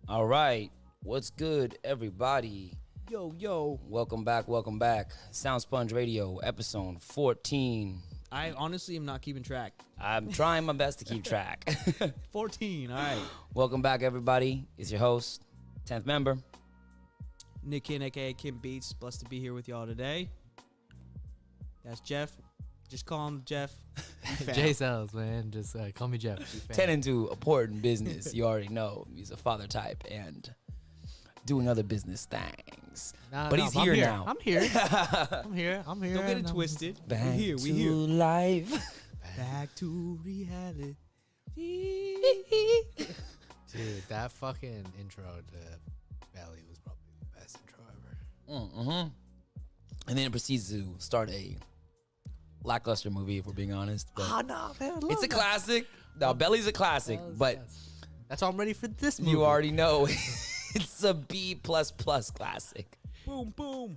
All right, what's good, everybody? Yo. Welcome back. SOUNDSPONGE Radio, episode 14. I honestly am not keeping track. I'm trying my best to keep track. 14, all right. Welcome back, everybody. It's your host, 10th member. Nick Kin, a.k.a. Kim Beats. Blessed to be here with y'all today. That's Jeff. Just call him Jeff. J Cells, man. Just call me Jeff. Tending to important business. You already know. He's a father type and doing other business things. But he's here now. I'm here. I'm here. Don't get it twisted. Back we to here. life. Back to reality. Dude, that fucking intro to Valley was probably the best intro ever. Mm-hmm. And then it proceeds to start a lackluster movie, if we're being honest. But no, man. it's a classic. No, Belly's a classic, but that's all I'm ready for this movie. you already know it's a B++ classic. Boom, boom.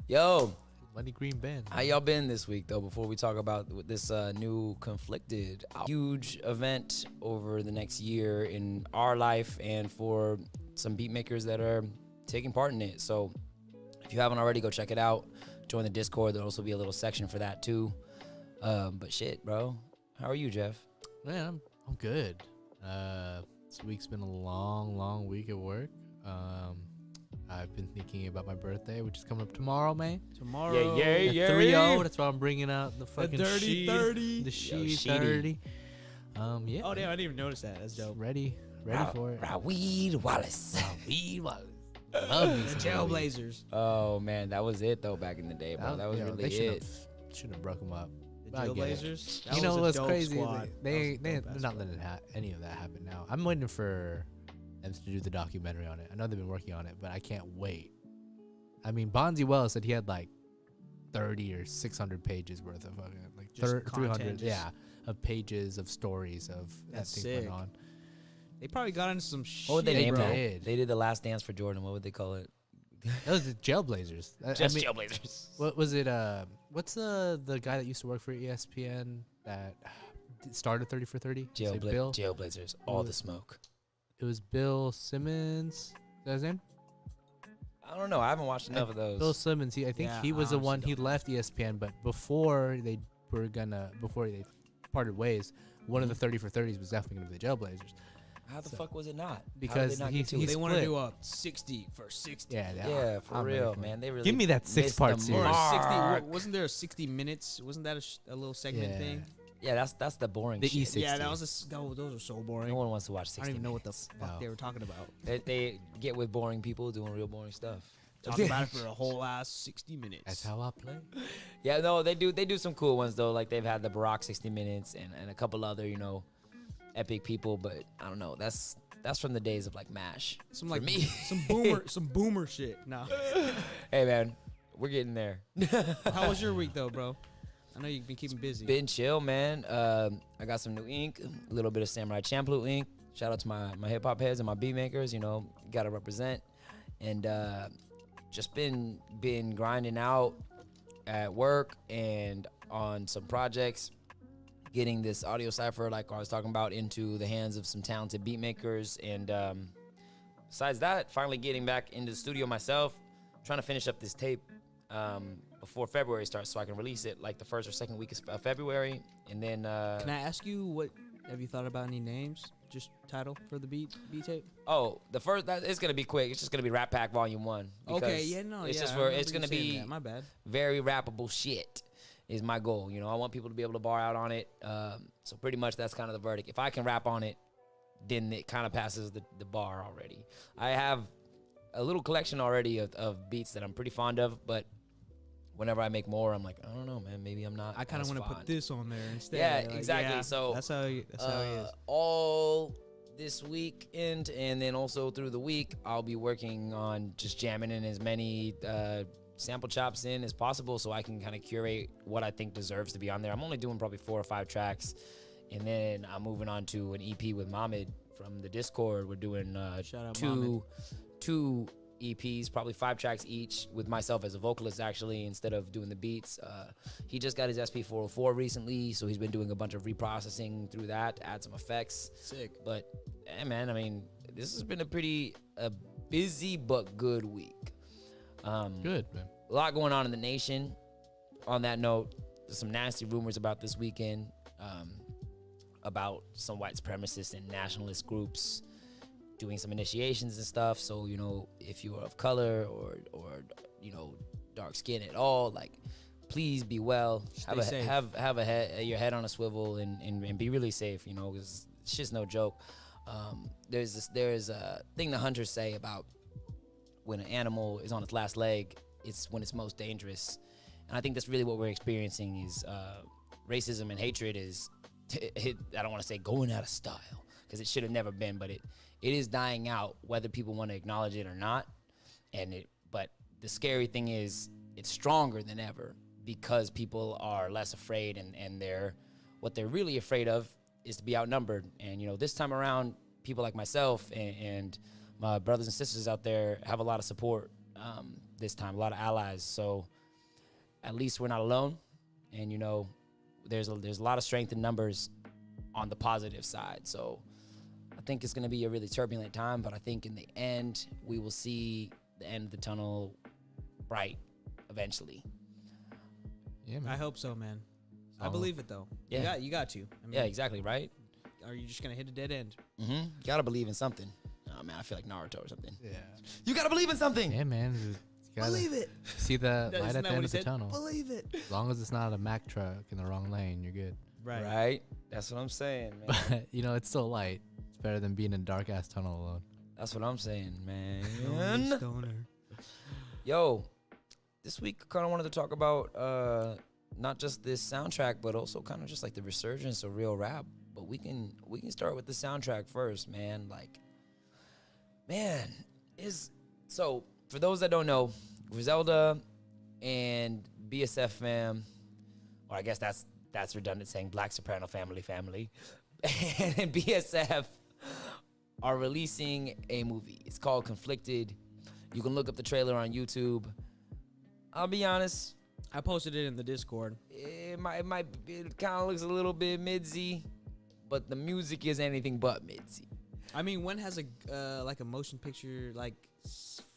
Yo, Money Green Band. how y'all been this week, though, before we talk about this new Conflicted huge event over the next year in our life and for some beat makers that are taking part in it. So if you haven't already, go check it out. Join the Discord. There'll also be a little section for that, too. But shit, bro. How are you, Jeff? Man, I'm good. This week's been a long week at work. I've been thinking about my birthday, which is coming up tomorrow, man. Tomorrow. Yeah. 3-0. That's why I'm bringing out the fucking dirty sheet. 30. The sheet sheety. 30. Yeah. Oh, damn, I didn't even notice that. That's dope. Ready for it. Raweed Wallace. Weed Wallace. Love me The some weed. Jailblazers. Oh, man. That was it, though, back in the day, bro. That was really it. Shouldn't have broke them up. The I get it. Jailblazers. That You know was a what's dope crazy? squad. They're That was a dope not ass letting any of that happen now. I'm waiting for them to do the documentary on it. I know they've been working on it, but I can't wait. I mean, Bonzi Wells said he had like 30 or 600 pages worth of fucking like Just 300, content, of pages of stories of That's that thing went sick. on. They probably got into some shit. What would they name bro. that? did. They did The Last Dance for Jordan. What would they call it? That was the Jailblazers. Just I mean, Jailblazers. what was it? What's the guy that used to work for ESPN that started 30 for 30? Bill. Jailblazers. All the smoke. It was Bill Simmons. Is that his name? I don't know. I haven't watched enough of those. Bill Simmons. I think Yeah, he was I the one. honestly He don't. left ESPN, but before they parted ways, one of the 30 for 30s was definitely going to be the Jailblazers. How the fuck was it not? How did Because they not he- get to he it? They want to split. do a 60 for 60. Yeah, Yeah, for I'm ready real, for it. man. They really Give me that missed the 6-part Or series. a 60. mark. Wasn't there a 60 minutes? Wasn't that a little segment Yeah. thing? Yeah, that's the boring The shit. E60. Yeah, those are so boring. No one wants to watch 60 I don't even know what the minutes. fuck No. they were talking about. They get with boring people doing real boring stuff. Talking about it for a whole ass 60 minutes. That's how I play. Yeah, no, they do some cool ones though. Like they've had the Barack 60 Minutes and a couple other, epic people. But I don't know. That's from the days of like MASH. Some for like me. some boomer shit. No. Hey man, we're getting there. How was your week though, bro? I know you've been keeping busy. Been chill, man. I got some new ink, a little bit of Samurai Champloo ink. Shout out to my hip hop heads and my beat makers. Gotta represent. And just been grinding out at work and on some projects, getting this audio cipher, like I was talking about, into the hands of some talented beat makers. And besides that, finally getting back into the studio myself, trying to finish up this tape before February starts so I can release it like the first or second week of February. And then Can I ask you have you thought about any names? Just title for the beat tape? the first it's gonna be quick. It's just gonna be Rap Pack Volume 1. Okay, yeah, no, It's yeah, just I for remember it's you gonna saying be that. My bad. very rappable shit is my goal. I want people to be able to bar out on it. So pretty much that's kind of the verdict. If I can rap on it, then it kind of passes the bar already. I have a little collection already of beats that I'm pretty fond of, but whenever I make more, I'm like, I don't know, man. Maybe I'm not. I kind of want to put this on there instead. Yeah, Like, exactly. yeah, So that's how he is. all this weekend and then also through the week, I'll be working on just jamming in as many sample chops in as possible so I can kind of curate what I think deserves to be on there. I'm only doing probably 4 or 5 tracks, and then I'm moving on to an EP with Mohammed from the Discord. We're doing Shout out two EPs, probably 5 tracks each, with myself as a vocalist actually instead of doing the beats. He just got his SP404 recently, so he's been doing a bunch of reprocessing through that to add some effects. Sick. But hey man, I mean, this has been a busy but good week. Good, man. A lot going on in the nation. On that note, there's some nasty rumors about this weekend, about some white supremacist and nationalist groups doing some initiations and stuff. So, you know, if you are of color or you know, dark skin at all, like, please be well. Have your head on a swivel and be really safe, you know, because it's just no joke. There's a thing the hunters say about when an animal is on its last leg, it's when it's most dangerous. And I think that's really what we're experiencing is racism and hatred is, I don't want to say going out of style, because it should have never been, but it is dying out, whether people want to acknowledge it or not. But the scary thing is it's stronger than ever because people are less afraid, and what they're really afraid of is to be outnumbered. And, you know, this time around, people like myself and my brothers and sisters out there have a lot of support this time, a lot of allies. So at least we're not alone. And, you know, there's a lot of strength in numbers on the positive side. So I think it's going to be a really turbulent time, but I think in the end, we will see the end of the tunnel bright eventually. Yeah, man. I hope so, man. I believe it, though. Yeah. You got to. I mean, yeah, exactly, right? Are you just going to hit a dead end? Mm-hmm. You got to believe in something. Oh, man, I feel like Naruto or something. Yeah. You got to believe in something. Yeah, man. Believe it. See the light at the end of the tunnel. Believe it. As long as it's not a Mack truck in the wrong lane, you're good. Right. That's what I'm saying, man. But, you know, it's still light. It's better than being in a dark-ass tunnel alone. That's what I'm saying, man. Stoner. Yo, this week I kind of wanted to talk about not just this soundtrack, but also kind of just like the resurgence of real rap. But we can start with the soundtrack first, man. Like, man, so for those that don't know, Griselda and BSF fam, or I guess that's redundant saying Black Soprano family, and BSF are releasing a movie. It's called Conflicted. You can look up the trailer on YouTube. I'll be honest, I posted it in the Discord. It kind of looks a little bit midsy, but the music is anything but midsy. I mean, when has a like a motion picture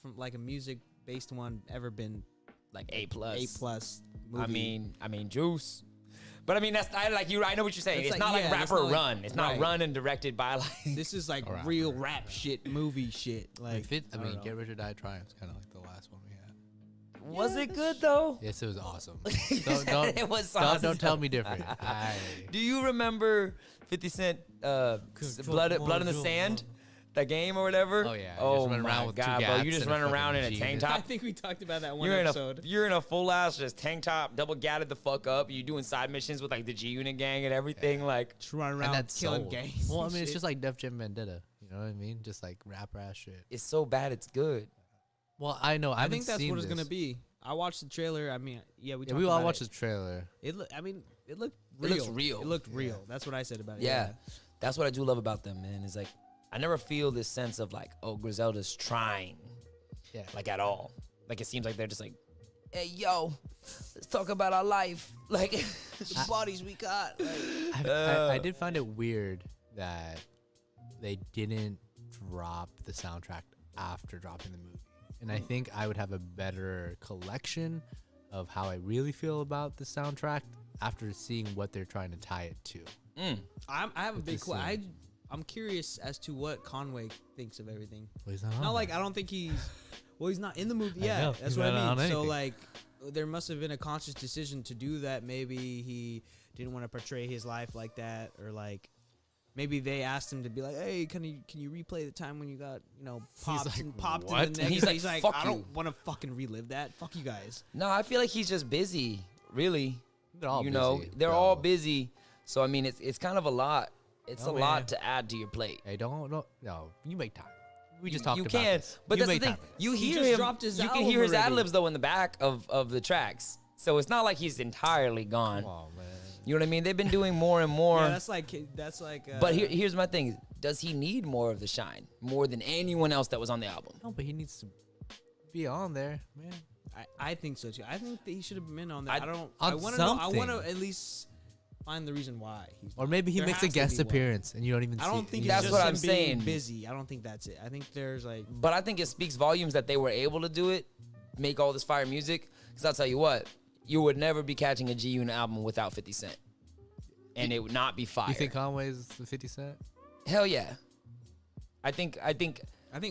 from like a music based one ever been like A+? A+ movie? I mean, Juice. But I mean, I know what you're saying. It's not like Rapper Run. It's not run and directed by like. This is like real rap shit, movie shit. Like, I mean, Get Rich or Die Trying is kind of like the last one we had. Was it good though? Yes, it was awesome. It was awesome. Don't tell me different. Do you remember 50 Cent Blood in the Sand? That game or whatever? Oh, yeah. Oh, my God, bro. You just running around in a tank top. I think we talked about that one episode. You're in a full ass just tank top, double gatted the fuck up. You doing side missions with like the G Unit gang and everything. Yeah. Like, just running around killing gangs. Well, I mean, it's just like Def Jam Vendetta. You know what I mean? Just like rapper ass shit. It's so bad, it's good. Well, I know. I think that's what it's going to be. I watched the trailer. I mean, we all watched the trailer. It looked real. It looks real. It looked real. That's what I said about it. Yeah. That's what I do love about them, man. It's like, I never feel this sense of like, oh, Griselda's trying. Yeah. Like at all. Like it seems like they're just like, hey, yo, let's talk about our life. Like the bodies we got. Like, I did find it weird that they didn't drop the soundtrack after dropping the movie. And I think I would have a better collection of how I really feel about the soundtrack after seeing what they're trying to tie it to. I have a big question. I'm curious as to what Conway thinks of everything. Well, he's not no, like I don't think he's not in the movie yet. That's what I mean. So like there must have been a conscious decision to do that. Maybe he didn't want to portray his life like that, or like maybe they asked him to be like, hey, can you replay the time when you got, popped like, in the neck? He's like, fuck I you. don't want to fucking relive that. Fuck you guys. No, I feel like he's just busy, really. They're all busy. They're all busy. So I mean, it's kind of a lot. It's a lot to add to your plate. Hey, no, you make time. We just talked about this. But that's the thing. You hear him. You can hear his ad-libs though in the back of the tracks. So it's not like he's entirely gone. Come on, man. You know what I mean? They've been doing more and more. Yeah, that's like. But here's my thing: does he need more of the shine, more than anyone else that was on the album? No, but he needs to be on there, man. I think so too. I think that he should have been on there. I want to at least find the reason why. Or maybe he makes a guest appearance and you don't even see it. I don't think that's it's what just I'm him saying. being busy. I don't think that's it. I think there's like. But I think it speaks volumes that they were able to do it, make all this fire music. Because I'll tell you what, you would never be catching a G Unit album without 50 Cent. And it would not be fire. You think Conway's the 50 Cent? Hell yeah. I think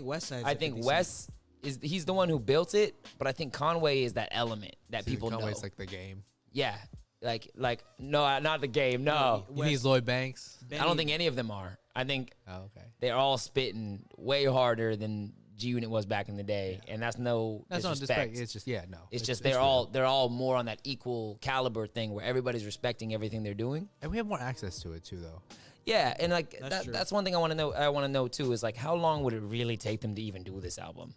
West Side. I think Wes he's the one who built it, but I think Conway is that element that people know. Conway's like the game. Yeah. Like no, not the game. No. You think Lloyd Banks? I don't think any of them are. I think okay. they're all spitting way harder than G Unit was back in the day, and that's no That's disrespect. not disrespect. It's just no. It's just they're all more on that equal caliber thing where everybody's respecting everything they're doing. And we have more access to it too, though. Yeah, and like That's that's one thing I want to know. I want to know too is like how long would it really take them to even do this album?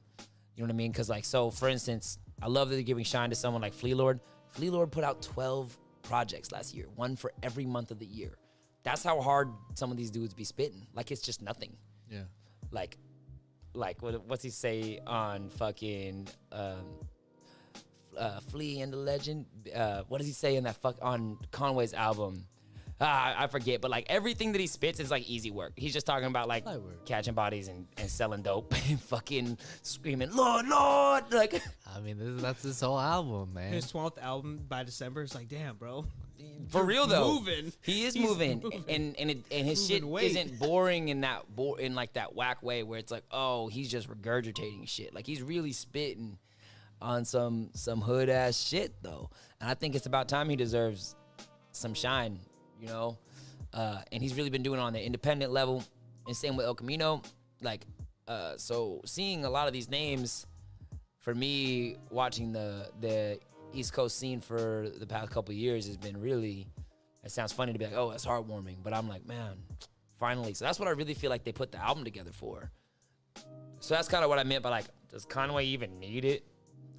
You know what I mean? Because like so, for instance, I love that they're giving shine to someone like Flea Lord. Flea Lord put out 12 projects last year, one for every month of the year. That's how hard some of these dudes be spitting. Like it's just nothing. Yeah. Like what's he say on fucking Flea and the Legend? What does he say in that on Conway's album? I forget, but like everything that he spits is like easy work. He's just talking about like catching bodies and selling dope and fucking screaming, Lord, Lord. Like, I mean, that's his whole album, man. His 12th album by December is like, damn, bro. For real though, moving. He's moving. And his shit isn't boring in that in like that whack way where it's like, oh, he's just regurgitating shit. Like he's really spitting on some hood ass shit though, and I think it's about time he deserves some shine. You know, and he's really been doing it on the independent level, and same with El Camino. Like, so seeing a lot of these names, for me, watching the East Coast scene for the past couple of years has been really. It sounds funny to be like, oh, that's heartwarming, but I'm like, man, finally. So that's what I really feel like they put the album together for. So that's kind of what I meant by like, does Conway even need it?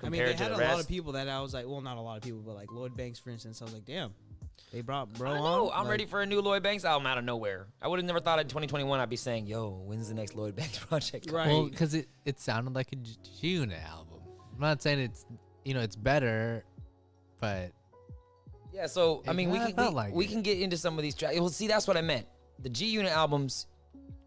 I mean, they had a lot of people that I was like, well, not a lot of people, but like Lloyd Banks, for instance. I was like, damn. They brought bro I on. know. I'm ready for a new Lloyd Banks album out of nowhere. I would have never thought in 2021 I'd be saying, yo, when's the next Lloyd Banks project? Right. Well, because it sounded like a G-Unit album. I'm not saying it's better, but yeah. So I mean, we can get into some of these tracks. Well, see, that's what I meant. The G-Unit albums,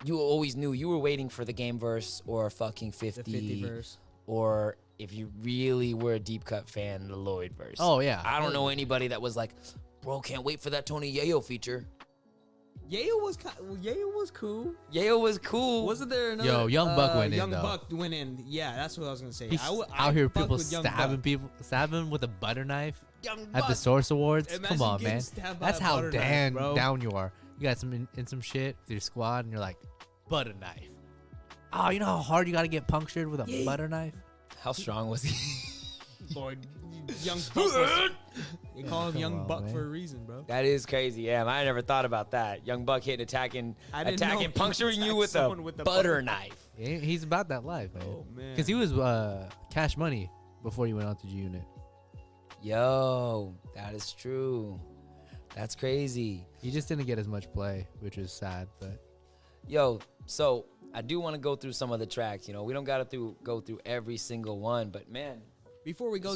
you always knew you were waiting for the Game verse or fucking 50, the 50 verse, or if you really were a deep cut fan, the Lloyd verse. Oh yeah. I don't know anybody that was like, bro, can't wait for that Tony Yayo feature. Yayo was cool. Yayo was cool. Wasn't there another? Yo, Young Buck went in. Young though. Buck went in. Yeah, that's what I was gonna say. He's out here, people stabbing with a butter knife at the Source Awards. Imagine Come on, man. That's how down you are. You got some shit with your squad, and you're like, butter knife. Oh, you know how hard you got to get punctured with a butter knife? How strong was he? Boy, Young Buck. They call him Young Buck for a reason, bro. That is crazy. Yeah, I never thought about that. Young Buck hitting, attacking, puncturing you with a butter knife. Yeah, he's about that life, man. Oh man. Because he was Cash Money before he went on to G-Unit. Yo, that is true. That's crazy. He just didn't get as much play, which is sad. But yo, so I do want to go through some of the tracks. You know, we don't got to go through every single one, but man. Before we go